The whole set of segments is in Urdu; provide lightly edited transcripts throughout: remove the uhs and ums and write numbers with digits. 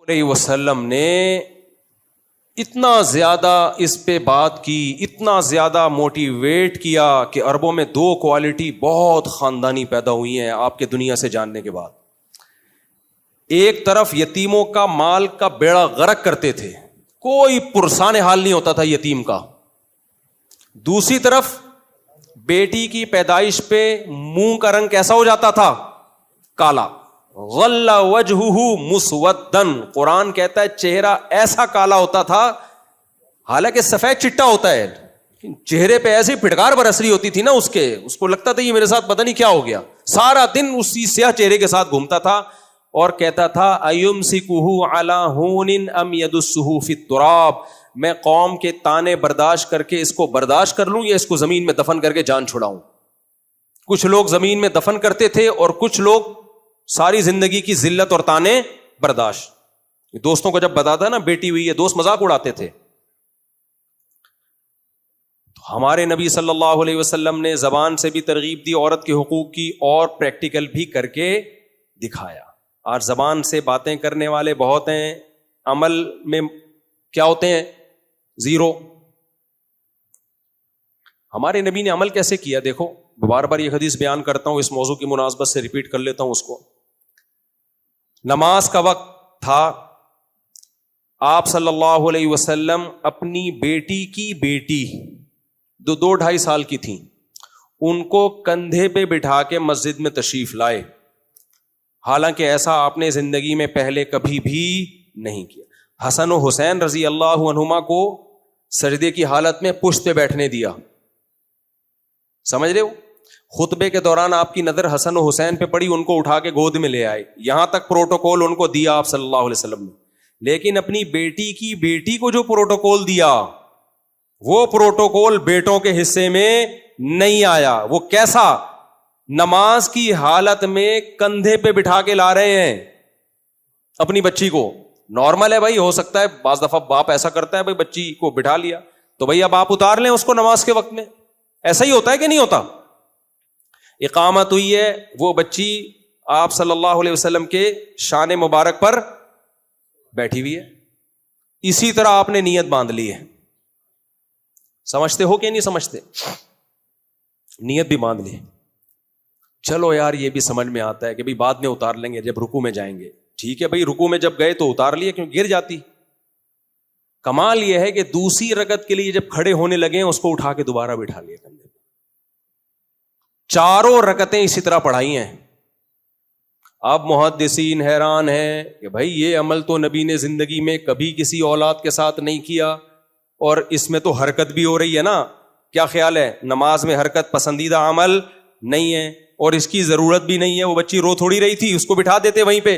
علیہ وسلم نے اتنا زیادہ اس پہ بات کی, اتنا زیادہ موٹیویٹ کیا کہ عربوں میں 2 کوالٹی بہت خاندانی پیدا ہوئی ہیں آپ کے دنیا سے جاننے کے بعد. ایک طرف یتیموں کا مال کا بیڑا غرق کرتے تھے, کوئی پرسان حال نہیں ہوتا تھا یتیم کا. دوسری طرف بیٹی کی پیدائش پہ منہ کا رنگ کیسا ہو جاتا تھا؟ کالا. غل وجہہ مسودن, قرآن کہتا ہے چہرہ ایسا کالا ہوتا تھا, حالانکہ سفید چٹا ہوتا ہے, چہرے پہ ایسی پھٹکار برس رہی ہوتی تھی نا اس کو لگتا تھا یہ میرے ساتھ پتہ نہیں کیا ہو گیا. سارا دن اسی سیاہ چہرے کے ساتھ گھومتا تھا اور کہتا تھا ایمسکہ علی ہون ام یدسہ فی التراب, میں قوم کے تانے برداشت کر کے اس کو برداشت کر لوں یا اس کو زمین میں دفن کر کے جان چھڑاؤں. کچھ لوگ زمین میں دفن کرتے تھے اور کچھ لوگ ساری زندگی کی ذلت اور تانے برداشت. دوستوں کو جب بتاتا نا بیٹی ہوئی ہے, دوست مذاق اڑاتے تھے. تو ہمارے نبی صلی اللہ علیہ وسلم نے زبان سے بھی ترغیب دی عورت کے حقوق کی, اور پریکٹیکل بھی کر کے دکھایا. آج زبان سے باتیں کرنے والے بہت ہیں, عمل میں کیا ہوتے ہیں؟ زیرو. ہمارے نبی نے عمل کیسے کیا دیکھو, بار بار یہ حدیث بیان کرتا ہوں, اس موضوع کی مناسبت سے ریپیٹ کر لیتا ہوں اس کو. نماز کا وقت تھا, آپ صلی اللہ علیہ وسلم اپنی بیٹی کی بیٹی 2-2.5 سال کی تھیں, ان کو کندھے پہ بٹھا کے مسجد میں تشریف لائے. حالانکہ ایسا آپ نے زندگی میں پہلے کبھی بھی نہیں کیا. حسن و حسین رضی اللہ عنہما کو سجدے کی حالت میں پشت پہ بیٹھنے دیا. سمجھ رہے ہو؟ خطبے کے دوران آپ کی نظر حسن و حسین پہ پڑی, ان کو اٹھا کے گود میں لے آئے. یہاں تک پروٹوکول ان کو دیا آپ صلی اللہ علیہ وسلم نے. لیکن اپنی بیٹی کی بیٹی کو جو پروٹوکول دیا, وہ پروٹوکول بیٹوں کے حصے میں نہیں آیا. وہ کیسا؟ نماز کی حالت میں کندھے پہ بٹھا کے لا رہے ہیں اپنی بچی کو. نارمل ہے بھائی, ہو سکتا ہے بعض دفعہ باپ ایسا کرتا ہے, بھائی بچی کو بٹھا لیا تو بھائی اب آپ اتار لیں اس کو نماز کے وقت میں. ایسا ہی ہوتا ہے کہ نہیں ہوتا؟ اقامت ہوئی ہے, وہ بچی آپ صلی اللہ علیہ وسلم کے شان مبارک پر بیٹھی ہوئی ہے. اسی طرح آپ نے نیت باندھ لی ہے. سمجھتے ہو کہ نہیں سمجھتے؟ نیت بھی باندھ لی. چلو یار یہ بھی سمجھ میں آتا ہے کہ بھائی بعد میں اتار لیں گے جب رکوع میں جائیں گے. ٹھیک ہے بھائی, رکوع میں جب گئے تو اتار لیے, کیوں گر جاتی. کمال یہ ہے کہ دوسری رکعت کے لیے جب کھڑے ہونے لگے اس کو اٹھا کے دوبارہ بٹھا لیا. 4 رکعتیں اسی طرح پڑھائی ہیں. اب محدثین حیران ہیں کہ بھائی یہ عمل تو نبی نے زندگی میں کبھی کسی اولاد کے ساتھ نہیں کیا, اور اس میں تو حرکت بھی ہو رہی ہے نا. کیا خیال ہے؟ نماز میں حرکت پسندیدہ عمل نہیں ہے اور اس کی ضرورت بھی نہیں ہے. وہ بچی رو تھوڑی رہی تھی, اس کو بٹھا دیتے وہیں پہ.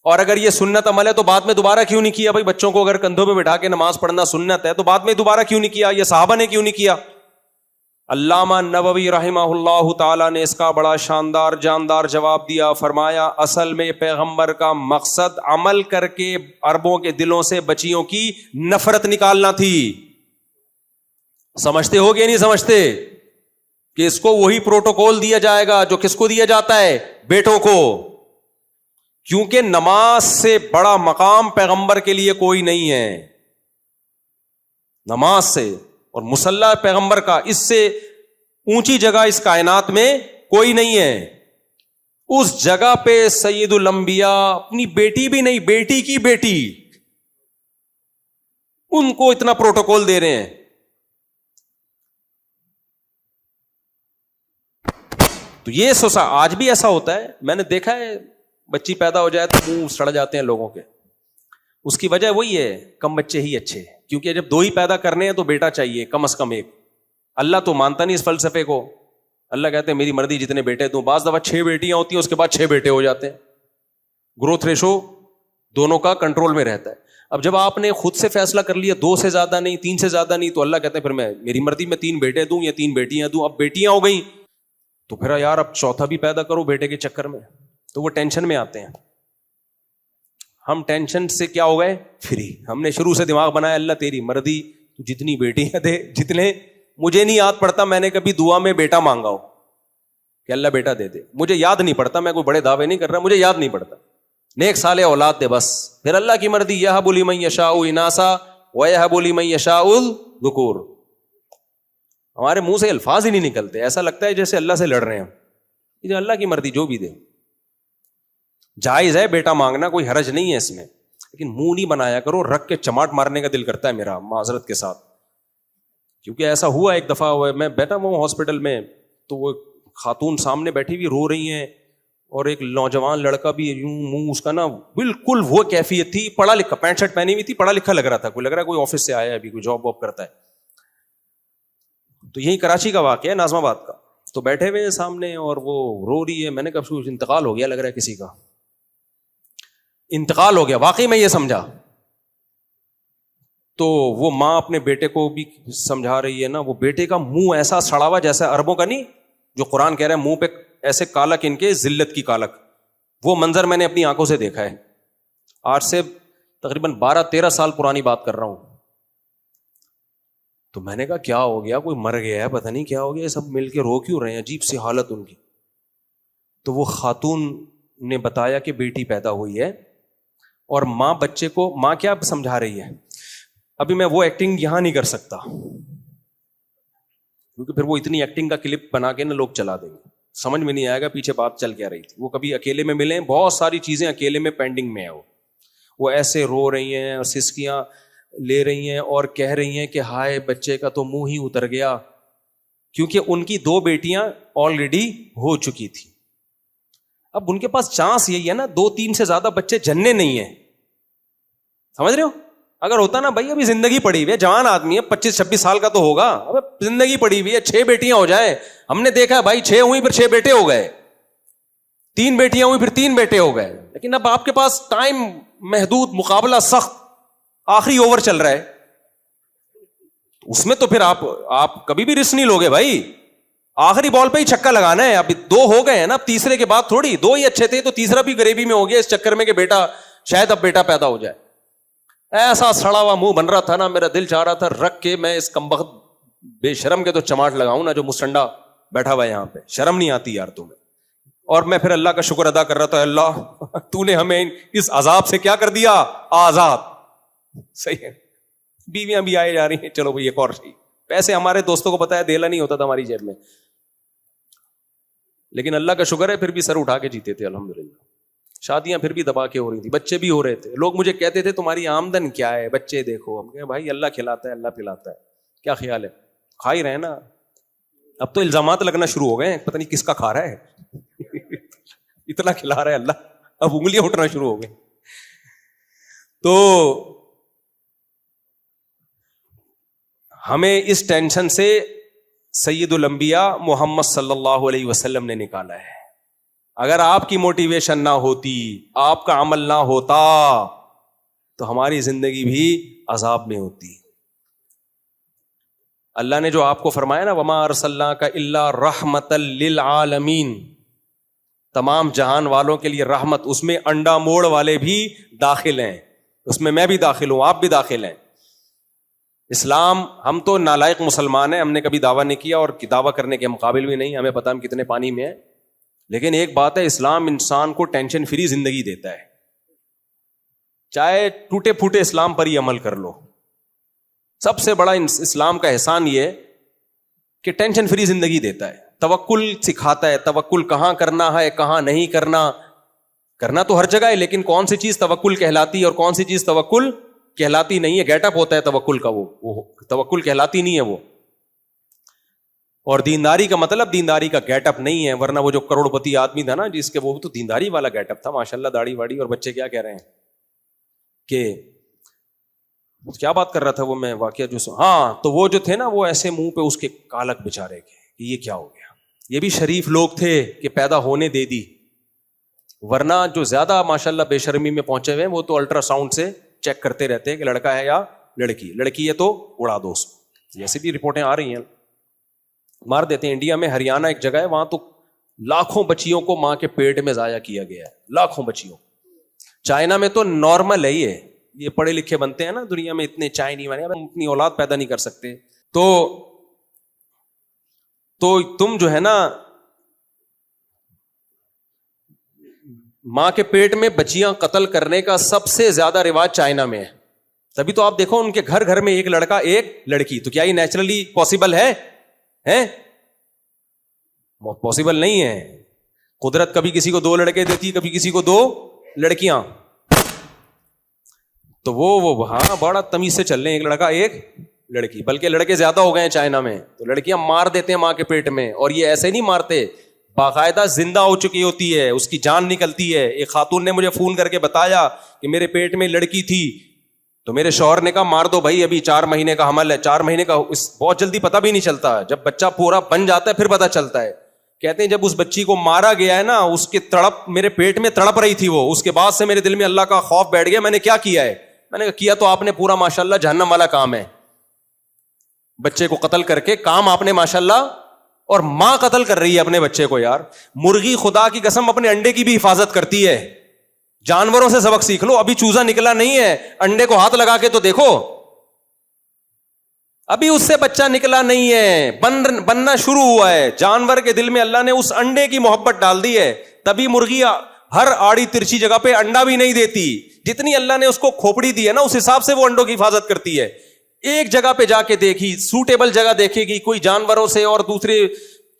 اور اگر یہ سنت عمل ہے تو بعد میں دوبارہ کیوں نہیں کیا؟ بھائی بچوں کو اگر کندھوں پہ بٹھا کے نماز پڑھنا سنت ہے تو بعد میں دوبارہ کیوں نہیں کیا؟ یہ صحابہ نے کیوں نہیں کیا؟ علامہ نووی رحمہ اللہ تعالیٰ نے اس کا بڑا شاندار جاندار جواب دیا. فرمایا اصل میں پیغمبر کا مقصد عمل کر کے عربوں کے دلوں سے بچیوں کی نفرت نکالنا تھی. سمجھتے ہو کہ نہیں سمجھتے کہ اس کو وہی پروٹوکول دیا جائے گا جو کس کو دیا جاتا ہے؟ بیٹوں کو. کیونکہ نماز سے بڑا مقام پیغمبر کے لیے کوئی نہیں ہے. نماز سے اور مصلی پیغمبر کا, اس سے اونچی جگہ اس کائنات میں کوئی نہیں ہے. اس جگہ پہ سید الانبیاء اپنی بیٹی بھی نہیں, بیٹی کی بیٹی, ان کو اتنا پروٹوکول دے رہے ہیں. تو یہ سوسا آج بھی ایسا ہوتا ہے. میں نے دیکھا ہے بچی پیدا ہو جائے تو منہ سڑ جاتے ہیں لوگوں کے. اس کی وجہ وہی ہے, کم بچے ہی اچھے. کیونکہ جب 2 ہی پیدا کرنے ہیں تو بیٹا چاہیے کم از کم ایک. اللہ تو مانتا نہیں اس فلسفے کو. اللہ کہتے ہیں میری مرضی جتنے بیٹے دوں. بعض دفعہ 6 بیٹیاں ہوتی ہیں, اس کے بعد 6 بیٹے ہو جاتے ہیں. گروتھ ریشو دونوں کا کنٹرول میں رہتا ہے. اب جب آپ نے خود سے فیصلہ کر لیا 2 سے زیادہ نہیں, 3 سے زیادہ نہیں, تو اللہ کہتے ہیں پھر میں میری مرضی میں 3 بیٹے دوں یا 3 بیٹیاں دوں. اب بیٹیاں ہو گئیں تو پھر یار اب چوتھا بھی پیدا کرو بیٹے کے چکر میں, تو وہ ٹینشن میں آتے ہیں. ہم ٹینشن سے کیا ہو گئے؟ فری. ہم نے شروع سے دماغ بنایا اللہ تیری مرضی, تو جتنی بیٹیاں دے جتنے. مجھے نہیں یاد پڑتا میں نے کبھی دعا میں بیٹا مانگا ہو کہ اللہ بیٹا دے دے. مجھے یاد نہیں پڑتا, میں کوئی بڑے دعوے نہیں کر رہا, مجھے یاد نہیں پڑتا. نیک صالح اولاد دے بس. پھر اللہ کی مرضی، یہب لمن یشاء اناسا ویہب لمن یشاء الذکور. ہمارے منہ سے الفاظ ہی نہیں نکلتے، ایسا لگتا ہے جیسے اللہ سے لڑ رہے ہیں. یہ اللہ کی مرضی جو بھی دے. جائز ہے بیٹا مانگنا، کوئی حرج نہیں ہے اس میں، لیکن منہ نہیں بنایا کرو، رکھ کے چماٹ مارنے کا دل کرتا ہے میرا معذرت کے ساتھ. کیونکہ ایسا ہوا ایک دفعہ، ہوا میں بیٹھا ہوں ہاسپٹل میں، تو وہ خاتون سامنے بیٹھی ہوئی رو رہی ہیں، اور ایک نوجوان لڑکا بھی یوں منہ اس کا نا بالکل وہ کیفیت تھی، پڑھا لکھا، پینٹ شرٹ پہنی ہوئی تھی، پڑھا لکھا لگ رہا تھا، کوئی لگ رہا ہے کوئی آفس سے آیا ہے ابھی، کوئی جاب واب کرتا ہے. تو یہی کراچی کا واقعہ ہے، ناظم آباد کا. تو بیٹھے ہوئے ہیں سامنے اور وہ رو رہی ہے. میں نے کہا کچھ انتقال ہو گیا لگ رہا ہے، کسی کا انتقال ہو گیا. واقعی میں یہ سمجھا. تو وہ ماں اپنے بیٹے کو بھی سمجھا رہی ہے نا، وہ بیٹے کا منہ ایسا سڑا ہوا جیسا عربوں کا نہیں، جو قرآن کہہ رہا ہے منہ پہ ایسے کالک ان کے ذلت کی کالک. وہ منظر میں نے اپنی آنکھوں سے دیکھا ہے. آج سے تقریباً 12-13 سال پرانی بات کر رہا ہوں. تو میں نے کہا کیا ہو گیا، کوئی مر گیا ہے، پتہ نہیں کیا ہو گیا، سب مل کے رو کیوں رہے ہیں، عجیب سی حالت ان کی. تو وہ خاتون نے بتایا کہ بیٹی پیدا ہوئی ہے، اور ماں بچے کو، ماں کیا سمجھا رہی ہے. ابھی میں وہ ایکٹنگ یہاں نہیں کر سکتا، کیونکہ پھر وہ اتنی ایکٹنگ کا کلپ بنا کے نا لوگ چلا دیں گے، سمجھ میں نہیں آئے گا پیچھے بات چل کیا رہی تھی. وہ کبھی اکیلے میں ملے، بہت ساری چیزیں اکیلے میں پینڈنگ میں ہے. وہ ایسے رو رہی ہیں اور سسکیاں لے رہی ہیں اور کہہ رہی ہیں کہ ہائے بچے کا تو منہ ہی اتر گیا، کیونکہ ان کی 2 بیٹیاں آلریڈی ہو چکی تھی. اب ان کے پاس چانس یہی ہے نا، 2-3 سے زیادہ بچے جننے نہیں ہیں. سمجھ رہے ہو؟ اگر ہوتا نا بھائی ابھی زندگی پڑی ہوئی ہے، جوان آدمی ہے، 25-26 سال کا تو ہوگا، اب زندگی پڑی ہوئی ہے، 6 بیٹیاں ہو جائیں. ہم نے دیکھا بھائی 6 ہوئی پھر 6 بیٹے ہو گئے، 3 بیٹیاں ہوئی پھر 3 بیٹے ہو گئے. لیکن اب آپ کے پاس ٹائم محدود، مقابلہ سخت، آخری اوور چل رہا ہے، اس میں تو پھر آپ کبھی بھی رسک نہیں لوگے بھائی. آخری بال پہ ہی چھکا لگانا ہے. ابھی 2 ہو گئے ہیں نا، اب تیسرے کے بعد تھوڑی، 2 ہی اچھے تھے تو تیسرا بھی غریبی میں ہو گیا اس چکر میں کہ بیٹا شاید اب بیٹا پیدا ہو جائے. ایسا سڑا ہوا منہ بن رہا تھا نا، میرا دل چاہ رہا تھا رکھ کے میں اس کمبخت بے شرم کے تو چماٹ لگاؤں نا، جو مسٹنڈا بیٹھا ہوا ہے یہاں پہ. شرم نہیں آتی یار تمہیں. اور میں پھر اللہ کا شکر ادا کر رہا تھا، اللہ تو نے ہمیں اس عذاب سے کیا کر دیا، آزاد. صحیح ہے. بیویاں بھی آئے جا رہی ہیں، چلو بھائی ایک اور صحیح. پیسے ہمارے دوستوں کو پتا ہے دھیلا نہیں ہوتا تھا ہماری جیب میں، لیکن اللہ کا شکر ہے پھر بھی سر اٹھا کے جیتے تھے الحمدللہ. شادیاں پھر بھی دبا کے ہو رہی تھی، بچے بھی ہو رہے تھے. لوگ مجھے کہتے تھے تمہاری آمدن کیا ہے، بچے دیکھو. ہم کہے بھائی اللہ کھلاتا ہے، اللہ پلاتا ہے، کیا خیال ہے، کھا ہی رہے نا. اب تو الزامات لگنا شروع ہو گئے ہیں، پتہ نہیں کس کا کھا رہا ہے اتنا کھلا رہا ہے اللہ، اب انگلیاں اٹھنا شروع ہو گئی. تو ہمیں اس ٹینشن سے سید الانبیاء محمد صلی اللہ علیہ وسلم نے نکالا ہے. اگر آپ کی موٹیویشن نہ ہوتی، آپ کا عمل نہ ہوتا، تو ہماری زندگی بھی عذاب میں ہوتی. اللہ نے جو آپ کو فرمایا نا، وما ارسلناک الا رحمتا للعالمین، تمام جہان والوں کے لیے رحمت، اس میں انڈا موڑ والے بھی داخل ہیں، اس میں بھی داخل ہوں، آپ بھی داخل ہیں. اسلام، ہم تو نالائق مسلمان ہیں، ہم نے کبھی دعویٰ نہیں کیا اور دعویٰ کرنے کے مقابل بھی نہیں، ہمیں پتہ ہم کتنے پانی میں ہیں. لیکن ایک بات ہے، اسلام انسان کو ٹینشن فری زندگی دیتا ہے. چاہے ٹوٹے پھوٹے اسلام پر ہی عمل کر لو. سب سے بڑا اسلام کا احسان یہ کہ ٹینشن فری زندگی دیتا ہے، توکل سکھاتا ہے. توکل کہاں کرنا ہے، کہاں نہیں کرنا. کرنا تو ہر جگہ ہے، لیکن کون سی چیز توکل کہلاتی ہے اور کون سی چیز توکل کہلاتی نہیں ہے. گیٹ اپ ہوتا ہے توکل کا، وہ توکل کہلاتی نہیں ہے وہ. اور دینداری کا مطلب دینداری کا گیٹ اپ نہیں ہے. ورنہ وہ جو کروڑ پتی آدمی تھا نا، جس کے وہ تو دینداری والا گیٹ اپ تھا، ماشاءاللہ داڑھی واڑی. اور بچے کیا کہہ رہے ہیں کہ کیا بات کر رہا تھا وہ، میں واقعہ جو ہاں، تو وہ جو تھے نا، وہ ایسے منہ پہ اس کے کالک بچارے کے کہ یہ کیا ہو گیا. یہ بھی شریف لوگ تھے کہ پیدا ہونے دے دی، ورنہ جو زیادہ ماشاءاللہ بے شرمی میں پہنچے ہوئے وہ تو الٹرا ساؤنڈ سے چیک کرتے رہتے ہیں کہ لڑکا ہے یا لڑکی. لڑکی ہے تو اڑا دو اس کو. جیسے بھی رپورٹیں آ رہی ہیں مار دیتے ہیں. انڈیا میں ہریانہ ایک جگہ ہے، وہاں تو لاکھوں بچیوں کو ماں کے پیٹ میں ضائع کیا گیا ہے، لاکھوں بچیوں. چائنا میں تو نارمل ہے یہ پڑھے لکھے بنتے ہیں نا دنیا میں اتنے چائنی والے، اپنی اولاد پیدا نہیں کر سکتے. تو تم جو ہے نا ماں کے پیٹ میں بچیاں قتل کرنے کا سب سے زیادہ رواج چائنا میں ہے. تبھی تو آپ دیکھو ان کے گھر گھر میں ایک لڑکا ایک لڑکی. تو کیا یہ نیچرلی پاسبل ہے؟ پاسبل نہیں ہے. قدرت کبھی کسی کو 2 لڑکے دیتی ہے, کبھی کسی کو 2 لڑکیاں. تو وہ ہاں بڑا تمیز سے چل رہے ہیں, ایک لڑکا ایک لڑکی. بلکہ لڑکے زیادہ ہو گئے ہیں چائنا میں, تو لڑکیاں مار دیتے ہیں ماں کے پیٹ میں. اور یہ ایسے نہیں مارتے, باقاعدہ زندہ ہو چکی ہوتی ہے, اس کی جان نکلتی ہے. ایک خاتون نے مجھے فون کر کے بتایا کہ میرے پیٹ میں لڑکی تھی, تو میرے شوہر نے کہا مار دو بھائی, ابھی 4 مہینے کا حمل ہے. 4 مہینے کا بہت جلدی پتہ بھی نہیں چلتا, جب بچہ پورا بن جاتا ہے پھر پتہ چلتا ہے. کہتے ہیں جب اس بچی کو مارا گیا ہے نا, اس کے تڑپ میرے پیٹ میں تڑپ رہی تھی وہ, اس کے بعد سے میرے دل میں اللہ کا خوف بیٹھ گیا. میں نے کیا کیا ہے؟ میں نے کیا تو آپ نے پورا ماشاءاللہ جہنم والا کام ہے, بچے کو قتل کر کے کام آپ نے ماشاءاللہ. اور ماں قتل کر رہی ہے اپنے بچے کو. یار مرغی خدا کی قسم اپنے انڈے کی بھی حفاظت کرتی ہے. جانوروں سے سبق سیکھ لو. ابھی چوزا نکلا نہیں ہے, انڈے کو ہاتھ لگا کے تو دیکھو, ابھی اس سے بچہ نکلا نہیں ہے, بننا شروع ہوا ہے. جانور کے دل میں اللہ نے اس انڈے کی محبت ڈال دی ہے, تبھی مرغی ہر آڑی ترچھی جگہ پہ انڈا بھی نہیں دیتی. جتنی اللہ نے اس کو کھوپڑی دی ہے نا, اس حساب سے وہ انڈوں کی حفاظت کرتی ہے. ایک جگہ پہ جا کے دیکھی, سوٹیبل جگہ دیکھے گی, کوئی جانوروں سے اور دوسرے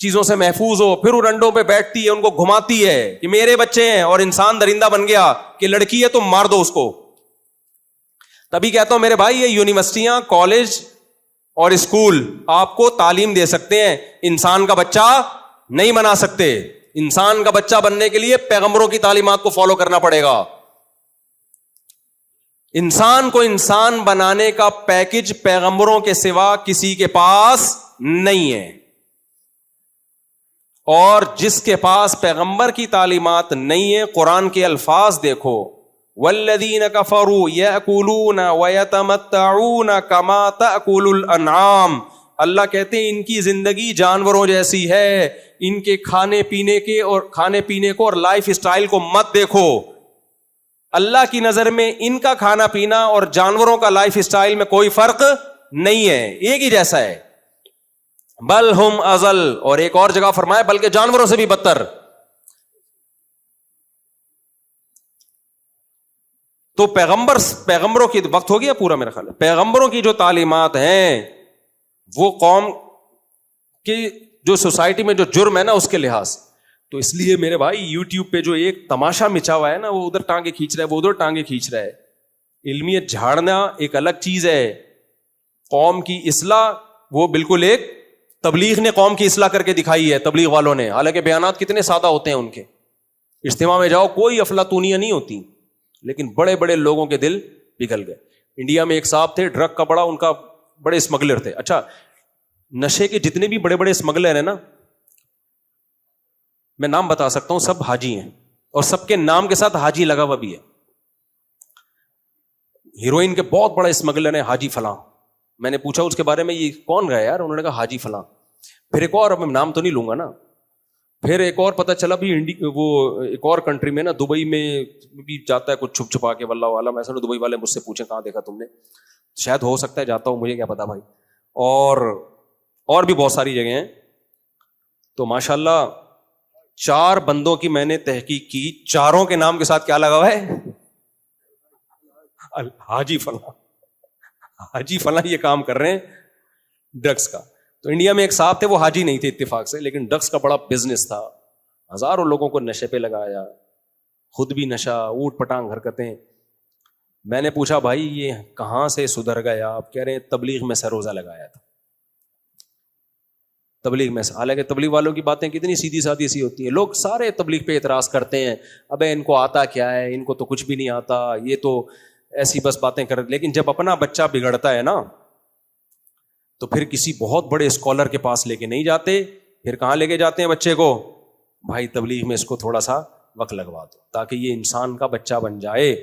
چیزوں سے محفوظ ہو, پھر ان انڈوں پہ بیٹھتی ہے, ان کو گھماتی ہے کہ میرے بچے ہیں. اور انسان درندہ بن گیا کہ لڑکی ہے تو مار دو اس کو. تبھی کہتا ہوں میرے بھائی, یہ یونیورسٹیاں, کالج اور اسکول آپ کو تعلیم دے سکتے ہیں, انسان کا بچہ نہیں بنا سکتے. انسان کا بچہ بننے کے لیے پیغمبروں کی تعلیمات کو فالو کرنا پڑے گا. انسان کو انسان بنانے کا پیکج پیغمبروں کے سوا کسی کے پاس نہیں ہے. اور جس کے پاس پیغمبر کی تعلیمات نہیں ہے, قرآن کے الفاظ دیکھو, والذین کفروا یأکلون ویتمتعون کما تأکل الانعام. اللہ کہتے ہیں ان کی زندگی جانوروں جیسی ہے, ان کے کھانے پینے کو اور لائف اسٹائل کو مت دیکھو. اللہ کی نظر میں ان کا کھانا پینا اور جانوروں کا لائف اسٹائل میں کوئی فرق نہیں ہے, ایک ہی جیسا ہے. بل ہم ازل, اور ایک اور جگہ فرمایا بلکہ جانوروں سے بھی بدتر. تو پیغمبروں کی وقت ہو گیا پورا میرا خیال ہے. پیغمبروں کی جو تعلیمات ہیں وہ قوم کی جو سوسائٹی میں جو جرم ہے نا اس کے لحاظ سے. تو اس لیے میرے بھائی یوٹیوب پہ جو ایک تماشا مچا ہوا ہے نا, وہ ادھر ٹانگیں کھینچ رہا ہے, وہ ادھر ٹانگیں کھینچ رہا ہے. علمیت جھاڑنا ایک الگ چیز ہے, قوم کی اصلاح وہ بالکل ایک. تبلیغ نے قوم کی اصلاح کر کے دکھائی ہے, تبلیغ والوں نے, حالانکہ بیانات کتنے سادہ ہوتے ہیں ان کے. اجتماع میں جاؤ کوئی افلاطونیاں نہیں ہوتی, لیکن بڑے بڑے لوگوں کے دل پگھل گئے. انڈیا میں ایک صاحب تھے, ڈرگ کا ان کا بڑے اسمگلر تھے. اچھا, نشے کے جتنے بھی بڑے بڑے اسمگلر ہیں نا, میں نام بتا سکتا ہوں, سب حاجی ہیں, اور سب کے نام کے ساتھ حاجی لگا ہوا بھی ہے. ہیروئن کے بہت بڑا اسمگلر ہے حاجی فلاں. میں نے پوچھا اس کے بارے میں, یہ کون گیا یار؟ انہوں نے کہا حاجی فلاں. پھر ایک اور, اب میں نام تو نہیں لوں گا نا, پھر ایک اور پتہ چلا بھی وہ ایک اور کنٹری میں نا, دبئی میں بھی جاتا ہے کچھ چھپ چھپا کے, واللہ عالم. ایسا دبئی والے مجھ سے پوچھیں کہاں دیکھا تم نے, شاید ہو سکتا ہے جاتا ہوں, مجھے کیا پتا بھائی. اور بھی بہت ساری جگہیں ہیں. تو ماشاءاللہ 4 بندوں کی میں نے تحقیق کی, چاروں کے نام کے ساتھ کیا لگا ہوا ہے؟ حاجی فلاں. حاجی فلاں یہ کام کر رہے ہیں ڈرگس کا. تو انڈیا میں ایک صاحب تھے, وہ حاجی نہیں تھے اتفاق سے, لیکن ڈرگس کا بڑا بزنس تھا, ہزاروں لوگوں کو نشے پہ لگایا, خود بھی نشہ, اوٹ پٹانگ حرکتیں. میں نے پوچھا بھائی یہ کہاں سے سدھر گیا؟ آپ کہہ رہے ہیں تبلیغ میں سروزہ لگایا تھا. تبلیغ میں, حالانکہ تبلیغ والوں کی باتیں کتنی سیدھی سادھی سی ہوتی ہیں. لوگ سارے تبلیغ پہ اعتراض کرتے ہیں, ابے ان کو آتا کیا ہے, ان کو تو کچھ بھی نہیں آتا, یہ تو ایسی بس باتیں کر. لیکن جب اپنا بچہ بگڑتا ہے نا, تو پھر کسی بہت بڑے اسکالر کے پاس لے کے نہیں جاتے, پھر کہاں لے کے جاتے ہیں بچے کو؟ بھائی تبلیغ میں اس کو تھوڑا سا وقت لگوا دو تاکہ یہ انسان کا بچہ بن جائے.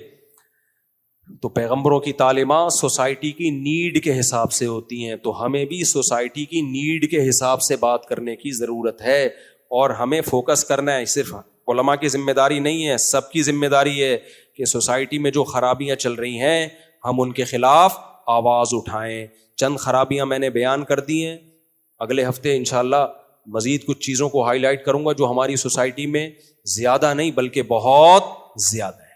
تو پیغمبروں کی تعلیمات سوسائٹی کی نیڈ کے حساب سے ہوتی ہیں, تو ہمیں بھی سوسائٹی کی نیڈ کے حساب سے بات کرنے کی ضرورت ہے. اور ہمیں فوکس کرنا ہے, صرف علماء کی ذمہ داری نہیں ہے, سب کی ذمہ داری ہے کہ سوسائٹی میں جو خرابیاں چل رہی ہیں ہم ان کے خلاف آواز اٹھائیں. چند خرابیاں میں نے بیان کر دی ہیں, اگلے ہفتے انشاءاللہ مزید کچھ چیزوں کو ہائی لائٹ کروں گا جو ہماری سوسائٹی میں زیادہ نہیں بلکہ بہت زیادہ ہے.